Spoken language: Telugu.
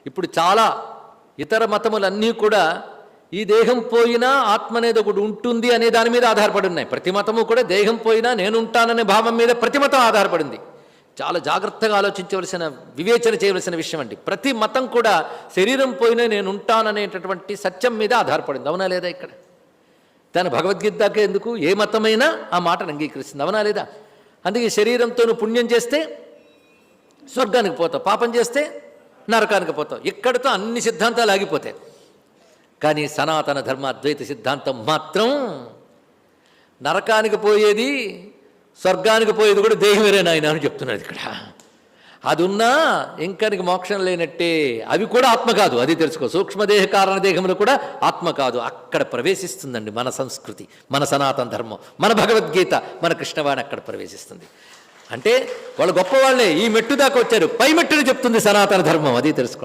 ఇప్పుడు చాలా ఇతర మతములన్నీ కూడా ఈ దేహం పోయినా ఆత్మ అనేది ఒకటి ఉంటుంది అనే దాని మీద ఆధారపడి ఉన్నాయి. ప్రతి మతము కూడా దేహం పోయినా నేనుంటాననే భావం మీద ప్రతి మతం ఆధారపడింది. చాలా జాగ్రత్తగా ఆలోచించవలసిన, వివేచన చేయవలసిన విషయం అండి. ప్రతి మతం కూడా శరీరం పోయినా నేను ఉంటాననేటటువంటి సత్యం మీద ఆధారపడింది. అవునా లేదా? ఇక్కడ దాని భగవద్గీత దాకా ఎందుకు, ఏ మతమైనా ఆ మాటను అంగీకరిస్తుంది. అవునా లేదా? అందుకే శరీరంతో నువ్వు పుణ్యం చేస్తే స్వర్గానికి పోతావు, పాపం చేస్తే నరకానికి పోతావు. ఇక్కడితో అన్ని సిద్ధాంతాలు ఆగిపోతాయి. కానీ సనాతన ధర్మ అద్వైత సిద్ధాంతం మాత్రం నరకానికి పోయేది స్వర్గానికి పోయేది కూడా దేహమేరే నాయన అని చెప్తున్నది. ఇక్కడ అది ఉన్నా ఇంకానికి మోక్షం లేనట్టే. అవి కూడా ఆత్మ కాదు, అది తెలుసుకో. సూక్ష్మదేహ కారణ దేహములు కూడా ఆత్మ కాదు. అక్కడ ప్రవేశిస్తుందండి మన సంస్కృతి, మన సనాతన ధర్మం, మన భగవద్గీత, మన కృష్ణవాణి అక్కడ ప్రవేశిస్తుంది. అంటే వాళ్ళు గొప్పవాళ్లే ఈ మెట్టు దాకా వచ్చారు, పై మెట్టుని చెప్తుంది సనాతన ధర్మం. అది తెలుసుకోండి.